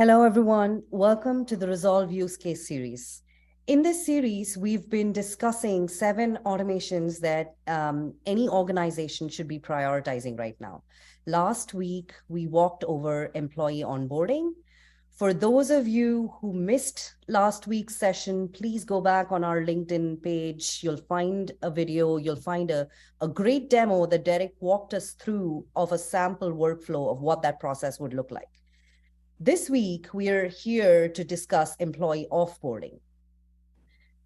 Hello, everyone. Welcome to the Resolve Use Case series. In this series, we've been discussing 7 automations that any organization should be prioritizing right now. Last week, we walked over employee onboarding. For those of you who missed last week's session, please go back on our LinkedIn page. You'll find a video, you'll find a great demo that Derek walked us through of a sample workflow of what that process would look like. This week, we are here to discuss employee offboarding.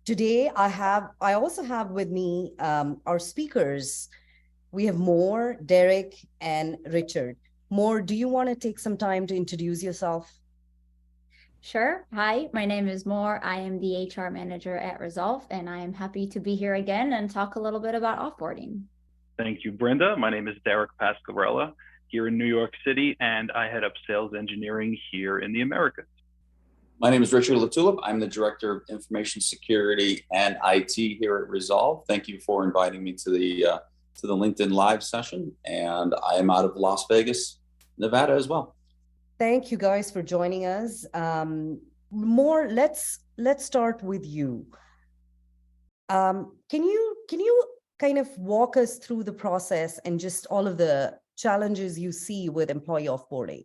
Today, I also have with me our speakers. We have Moore, Derek, and Richard. Moore, do you want to take some time to introduce yourself? Sure. Hi, my name is Moore. I am the HR manager at Resolve, and I am happy to be here again and talk a little bit about offboarding. Thank you, Brenda. My name is Derek Pasquarella here in New York City, and I head up sales engineering here in the Americas. My name is Richard Latulip. I'm the Director of Information Security and IT here at Resolve. Thank you for inviting me to the LinkedIn Live session, and I am out of Las Vegas, Nevada as well. Thank you guys for joining us. Moore, let's start with you. Can you kind of walk us through the process and just all of the challenges you see with employee offboarding?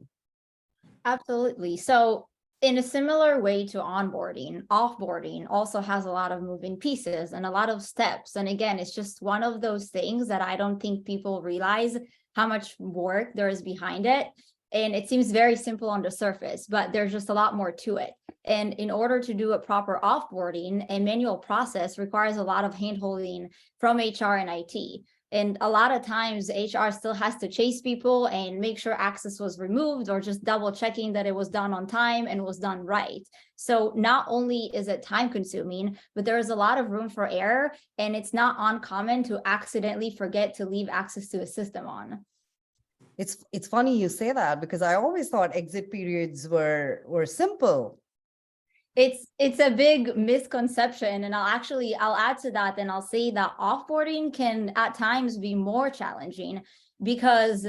Absolutely. So in a similar way to onboarding, offboarding also has a lot of moving pieces and a lot of steps. And again, it's just one of those things that I don't think people realize how much work there is behind it. And it seems very simple on the surface, but there's just a lot more to it. And in order to do a proper offboarding, a manual process requires a lot of handholding from HR and IT. And a lot of times HR still has to chase people and make sure access was removed or just double checking that it was done on time and was done right. So not only is it time consuming, but there is a lot of room for error, and it's not uncommon to accidentally forget to leave access to a system on. It's funny you say that, because I always thought exit periods were simple. It's a big misconception, and I'll add to that, and I'll say that offboarding can at times be more challenging because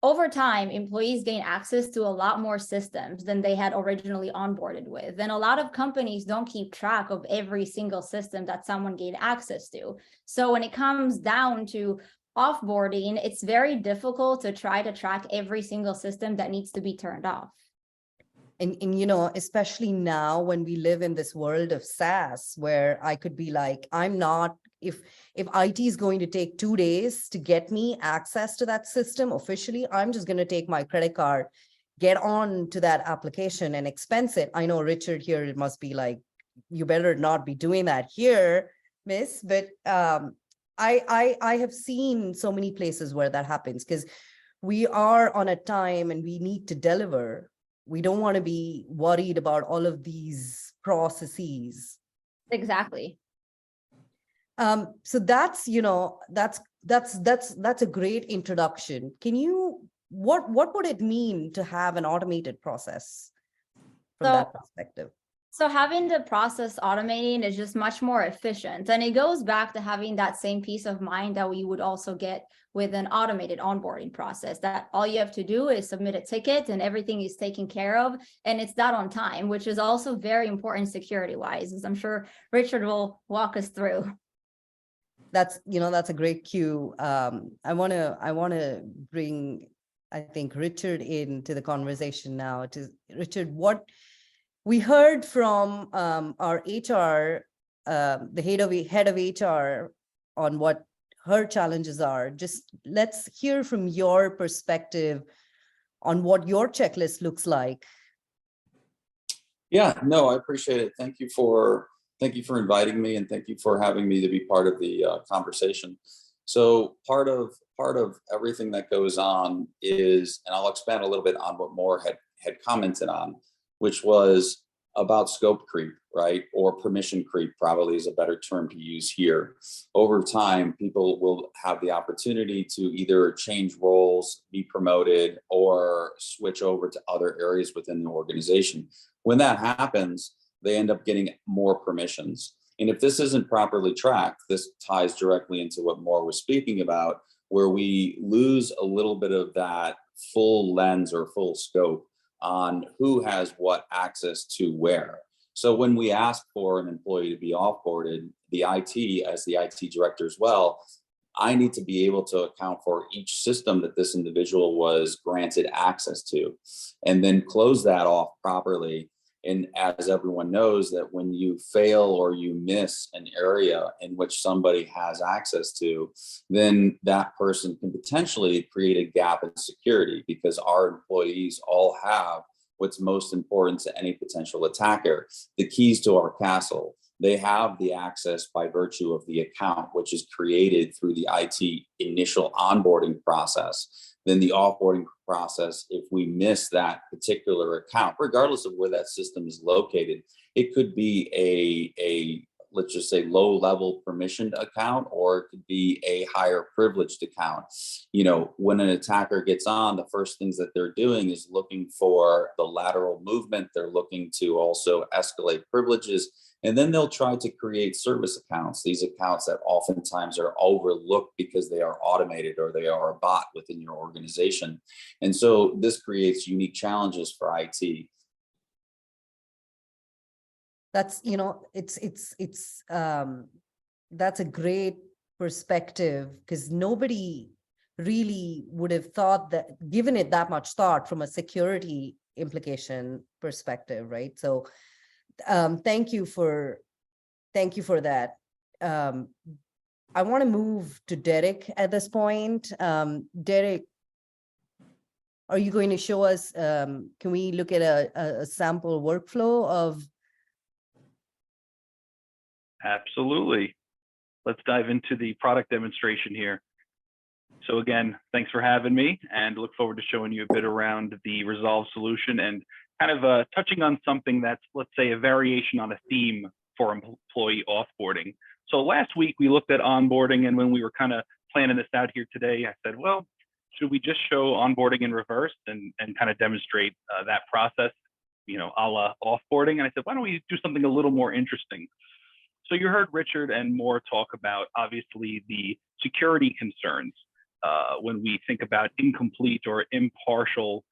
over time, employees gain access to a lot more systems than they had originally onboarded with. And a lot of companies don't keep track of every single system that someone gained access to. So when it comes down to offboarding, it's very difficult to try to track every single system that needs to be turned off. And you know, especially now when we live in this world of SaaS, where I could be like, I'm not, if IT is going to take 2 days to get me access to that system officially, I'm just going to take my credit card, get on to that application and expense it. I know Richard here, it must be like, you better not be doing that here, miss. But I have seen so many places where that happens, because we are on a time and we need to deliver. We don't want to be worried about all of these processes. Exactly. So that's, you know, that's a great introduction. What would it mean to have an automated process from that perspective? So having the process automating is just much more efficient. And it goes back to having that same peace of mind that we would also get with an automated onboarding process, that all you have to do is submit a ticket and everything is taken care of, and it's done on time, which is also very important security-wise, as I'm sure Richard will walk us through. That's a great cue. I want to bring, I think, Richard into the conversation now. Richard, what we heard from our HR, the head of HR, on what her challenges are. Just let's hear from your perspective on what your checklist looks like. Yeah, no, I appreciate it. Thank you for inviting me, and thank you for having me to be part of the conversation. So part of everything that goes on is, and I'll expand a little bit on what Moore had commented on, which was about scope creep, right? Or permission creep probably is a better term to use here. Over time, people will have the opportunity to either change roles, be promoted, or switch over to other areas within the organization. When that happens, they end up getting more permissions. And if this isn't properly tracked, this ties directly into what Moore was speaking about, where we lose a little bit of that full lens or full scope on who has what access to where. So when we ask for an employee to be offboarded, the IT, as the IT director as well, I need to be able to account for each system that this individual was granted access to, and then close that off properly. And as everyone knows, that when you fail or you miss an area in which somebody has access to, then that person can potentially create a gap in security, because our employees all have what's most important to any potential attacker, the keys to our castle. They have the access by virtue of the account, which is created through the IT initial onboarding process. Then the offboarding process, if we miss that particular account, regardless of where that system is located, it could be a let's just say low level permissioned account, or it could be a higher privileged account. You know, when an attacker gets on, the first things that they're doing is looking for the lateral movement. They're looking to also escalate privileges. And then they'll try to create service accounts, these accounts that oftentimes are overlooked because they are automated or they are a bot within your organization. And so this creates unique challenges for IT. That's, you know, that's a great perspective, because nobody really would have thought that, given it that much thought from a security implication perspective, right? So thank you for that. I want to move to Derek at this point. Derek, are you going to show us, can we look at a sample workflow of? Absolutely. Let's dive into the product demonstration here. So again, thanks for having me, and look forward to showing you a bit around the Resolve solution and kind of touching on something that's, let's say, a variation on a theme for employee offboarding. So last week we looked at onboarding, and when we were kind of planning this out here today, I said, well, should we just show onboarding in reverse and kind of demonstrate that process, you know, a la offboarding? And I said, why don't we do something a little more interesting? So you heard Richard and Moore talk about, obviously, the security concerns when we think about incomplete or impartial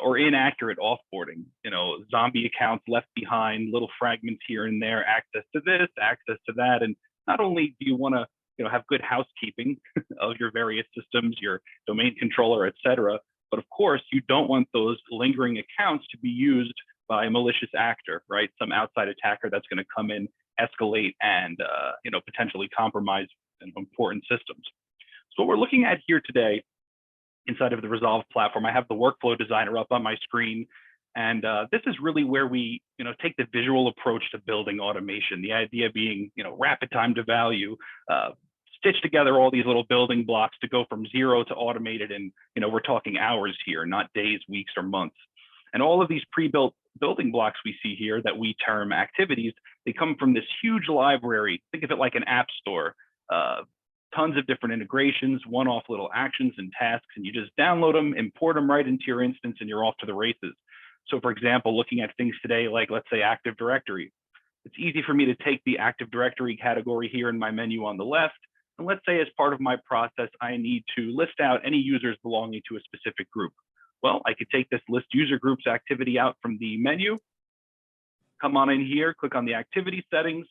or inaccurate offboarding. You know, zombie accounts left behind, little fragments here and there, access to this, access to that. And not only do you want to, you know, have good housekeeping of your various systems, your domain controller, et cetera, but of course, you don't want those lingering accounts to be used by a malicious actor, right? Some outside attacker that's going to come in, escalate, and you know, potentially compromise important systems. So what we're looking at here today inside of the Resolve platform, I have the workflow designer up on my screen, and this is really where we, you know, take the visual approach to building automation. The idea being, you know, rapid time to value, stitch together all these little building blocks to go from zero to automated, and you know, we're talking hours here, not days, weeks, or months. And all of these pre-built building blocks we see here that we term activities, they come from this huge library. Think of it like an app store. Tons of different integrations, one-off little actions and tasks, and you just download them, import them right into your instance, and you're off to the races. So for example, looking at things today, like let's say Active Directory, it's easy for me to take the Active Directory category here in my menu on the left, and let's say as part of my process, I need to list out any users belonging to a specific group. Well, I could take this list user groups activity out from the menu, come on in here, click on the activity settings,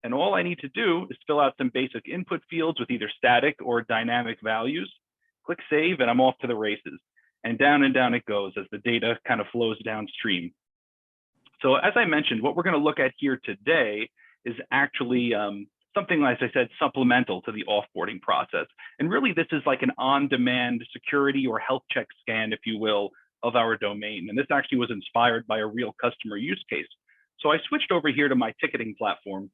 and all I need to do is fill out some basic input fields with either static or dynamic values, click save, and I'm off to the races. And down it goes as the data kind of flows downstream. So as I mentioned, what we're going to look at here today is actually something, as I said, supplemental to the offboarding process. And really, this is like an on-demand security or health check scan, if you will, of our domain. And this actually was inspired by a real customer use case. So I switched over here to my ticketing platform,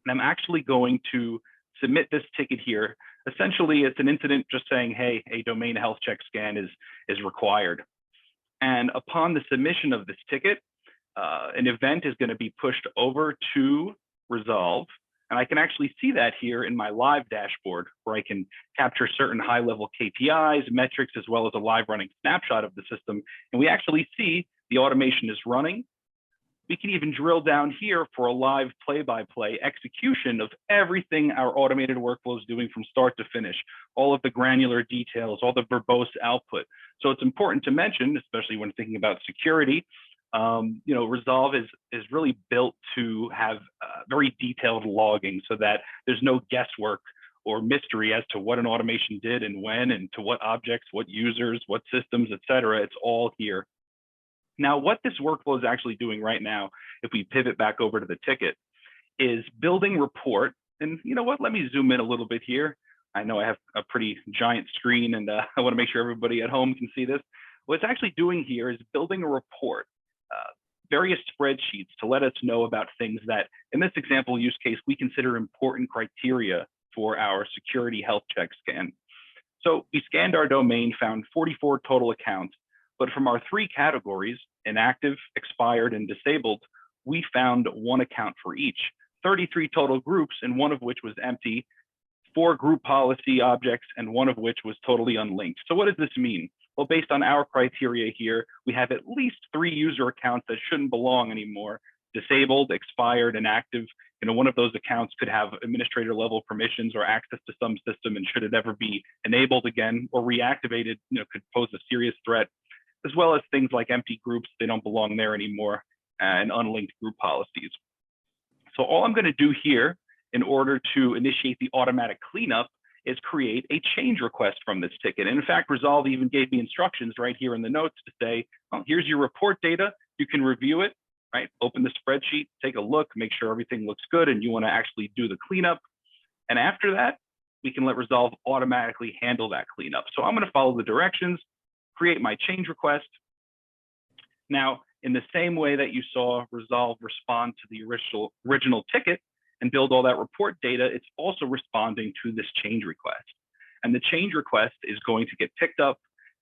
and I'm actually going to submit this ticket here. Essentially, it's an incident just saying, hey, a domain health check scan is required. And upon the submission of this ticket, an event is going to be pushed over to Resolve. And I can actually see that here in my live dashboard, where I can capture certain high-level KPIs, metrics, as well as a live running snapshot of the system. And we actually see the automation is running. we can even drill down here for a live play-by-play execution of everything our automated workflow is doing from start to finish, all of the granular details, all the verbose output. So it's important to mention, especially when thinking about security, Resolve is really built to have very detailed logging so that there's no guesswork or mystery as to what an automation did and when and to what objects, what users, what systems, et cetera. It's all here. Now, what this workflow is actually doing right now, if we pivot back over to the ticket, is building report. And you know what, let me zoom in a little bit here. I know I have a pretty giant screen and I want to make sure everybody at home can see this. What it's actually doing here is building a report, various spreadsheets to let us know about things that, in this example use case, we consider important criteria for our security health check scan. So we scanned our domain, found 44 total accounts, but from our 3 categories, inactive, expired, and disabled, we found 1 account for each, 33 total groups, and 1 of which was empty, 4 group policy objects, and 1 of which was totally unlinked. So what does this mean? Well, based on our criteria here, we have at least 3 user accounts that shouldn't belong anymore, disabled, expired, inactive. One of those accounts could have administrator level permissions or access to some system, and should it ever be enabled again or reactivated, could pose a serious threat, as well as things like empty groups, they don't belong there anymore, and unlinked group policies. So all I'm going to do here in order to initiate the automatic cleanup is create a change request from this ticket. And in fact, Resolve even gave me instructions right here in the notes to say, oh, here's your report data. You can review it, right? Open the spreadsheet, take a look, make sure everything looks good, and you want to actually do the cleanup. And after that, we can let Resolve automatically handle that cleanup. So I'm going to follow the directions, create my change request. Now, in the same way that you saw Resolve respond to the original ticket and build all that report data, it's also responding to this change request. And the change request is going to get picked up,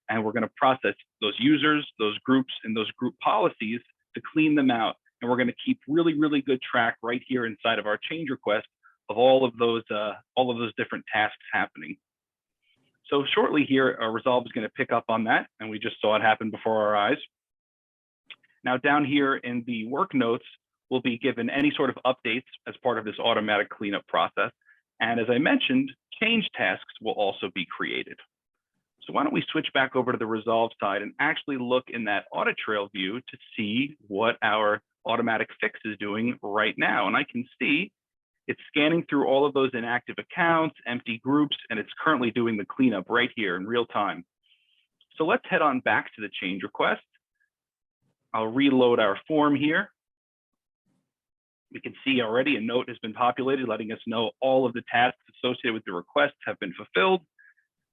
and we're going to process those users, those groups, and those group policies to clean them out. And we're going to keep really, really good track right here inside of our change request of all of those different tasks happening. So shortly here, Resolve is going to pick up on that, and we just saw it happen before our eyes. Now down here in the work notes, we'll be given any sort of updates as part of this automatic cleanup process. And as I mentioned, change tasks will also be created. So why don't we switch back over to the Resolve side and actually look in that audit trail view to see what our automatic fix is doing right now. And I can see it's scanning through all of those inactive accounts, empty groups, and it's currently doing the cleanup right here in real time. So let's head on back to the change request. I'll reload our form here. We can see already a note has been populated, letting us know all of the tasks associated with the request have been fulfilled.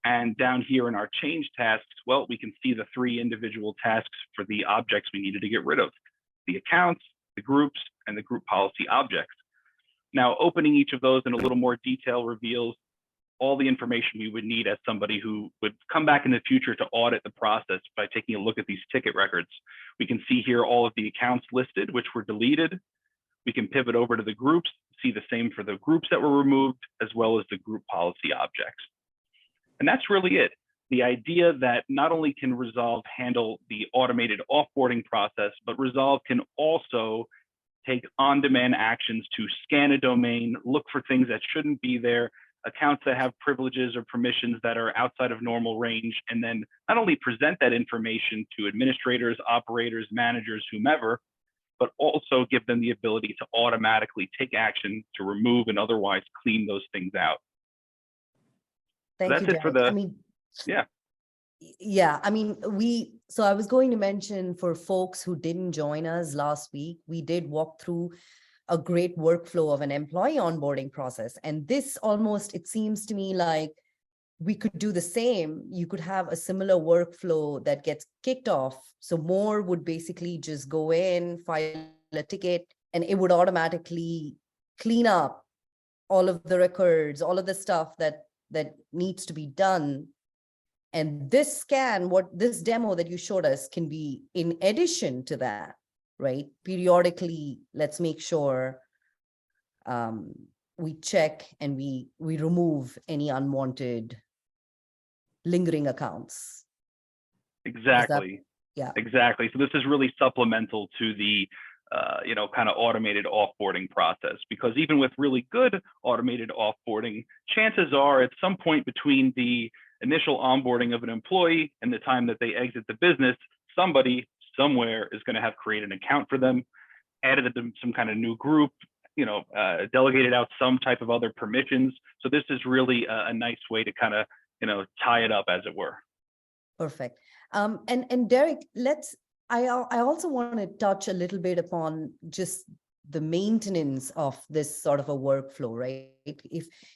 And down here in our change tasks, well, we can see the 3 individual tasks for the objects we needed to get rid of: the accounts, the groups, and the group policy objects. Now, opening each of those in a little more detail reveals all the information we would need as somebody who would come back in the future to audit the process by taking a look at these ticket records. We can see here all of the accounts listed, which were deleted. We can pivot over to the groups, see the same for the groups that were removed, as well as the group policy objects. And that's really it. The idea that not only can Resolve handle the automated offboarding process, but Resolve can also take on-demand actions to scan a domain, look for things that shouldn't be there, accounts that have privileges or permissions that are outside of normal range, and then not only present that information to administrators, operators, managers, whomever, but also give them the ability to automatically take action to remove and otherwise clean those things out. Thank So that's you, it for Derek. the, yeah. Yeah, so I was going to mention, for folks who didn't join us last week, we did walk through a great workflow of an employee onboarding process. And this almost, it seems to me like we could do the same. You could have a similar workflow that gets kicked off. So more would basically just go in, file a ticket, and it would automatically clean up all of the records, all of the stuff that needs to be done. And this scan, this demo that you showed us, can be in addition to that, right? Periodically, let's make sure we check and we remove any unwanted lingering accounts. Exactly. Yeah. Exactly. So this is really supplemental to the kind of automated offboarding process, because even with really good automated offboarding, chances are at some point between the initial onboarding of an employee and the time that they exit the business, somebody somewhere is going to have created an account for them, added them some kind of new group, delegated out some type of other permissions. So this is really a nice way to kind of, tie it up, as it were. Perfect. And Derek, I also want to touch a little bit upon just the maintenance of this sort of a workflow, right?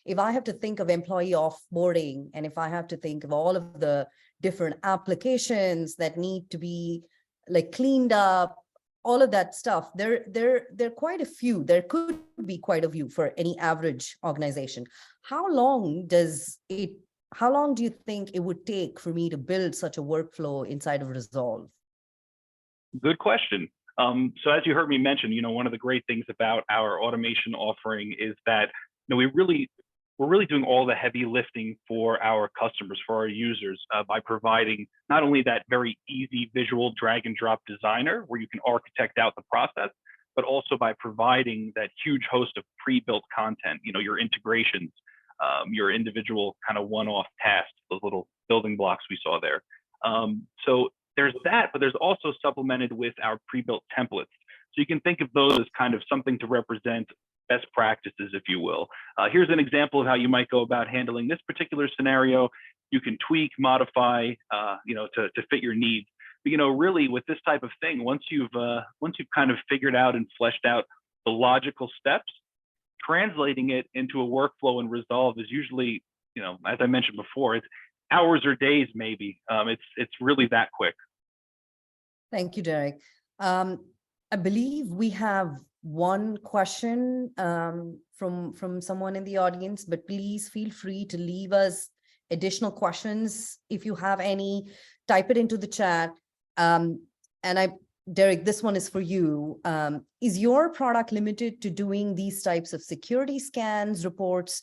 If I have to think of employee offboarding, and if I have to think of all of the different applications that need to be like cleaned up, all of that stuff, there are quite a few. There could be quite a few for any average organization. How long do you think it would take for me to build such a workflow inside of Resolve? Good question. So as you heard me mention, one of the great things about our automation offering is that we're really doing all the heavy lifting for our customers, for our users, by providing not only that very easy visual drag and drop designer where you can architect out the process, but also by providing that huge host of pre-built content, your integrations, your individual kind of one-off tasks, those little building blocks we saw there. So there's that, but there's also supplemented with our pre-built templates. So you can think of those as kind of something to represent best practices, if you will. Here's an example of how you might go about handling this particular scenario. You can tweak, modify, to fit your needs. But really with this type of thing, once you've kind of figured out and fleshed out the logical steps, translating it into a workflow and Resolve is usually, as I mentioned before, it's hours or days maybe. It's really that quick. Thank you, Derek. I believe we have one question from someone in the audience, but please feel free to leave us additional questions. If you have any, type it into the chat. Derek, this one is for you. Is your product limited to doing these types of security scans, reports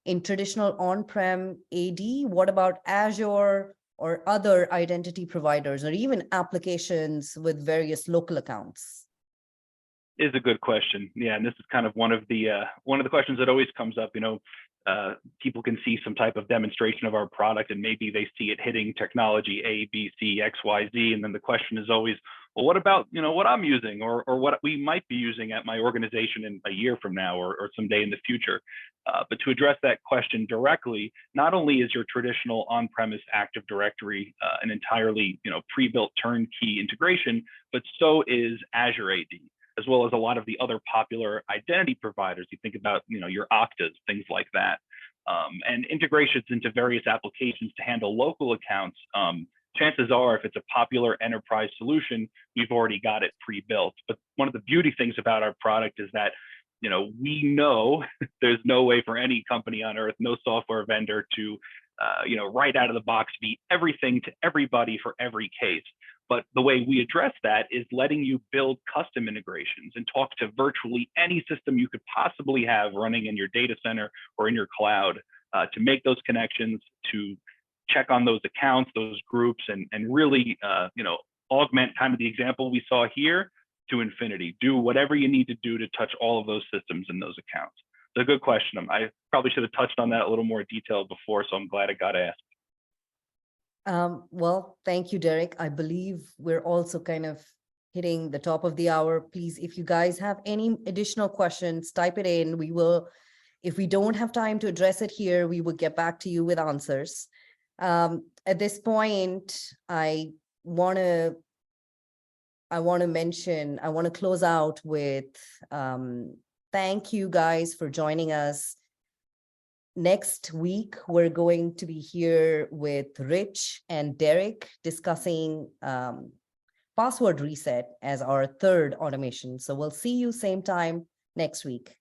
in traditional on-prem AD? What about Azure or other identity providers, or even applications with various local accounts? Is a good question. Yeah, and this is kind of one of the questions that always comes up. People can see some type of demonstration of our product, and maybe they see it hitting technology A, B, C, X, Y, Z, and then the question is always, well, what about what I'm using, or what we might be using at my organization in a year from now, or someday in the future? But to address that question directly, not only is your traditional on-premise Active Directory an entirely pre-built turnkey integration, but so is Azure AD, as well as a lot of the other popular identity providers. You think about your Oktas, things like that, and integrations into various applications to handle local accounts. Chances are, if it's a popular enterprise solution, we've already got it pre-built. But one of the beauty things about our product is that we know there's no way for any company on earth, no software vendor to right out of the box be everything to everybody for every case. But the way we address that is letting you build custom integrations and talk to virtually any system you could possibly have running in your data center or in your cloud, to make those connections, to check on those accounts, those groups, and really augment kind of the example we saw here to infinity. Do whatever you need to do to touch all of those systems and those accounts. It's a good question. I probably should have touched on that a little more detail before, so I'm glad it got asked. Well, thank you, Derek. I believe we're also kind of hitting the top of the hour. Please, if you guys have any additional questions, type it in. We will, if we don't have time to address it here, we will get back to you with answers. At this point, I want to close out with thank you guys for joining us. Next week, we're going to be here with Rich and Derek discussing password reset as our third automation. So we'll see you same time next week.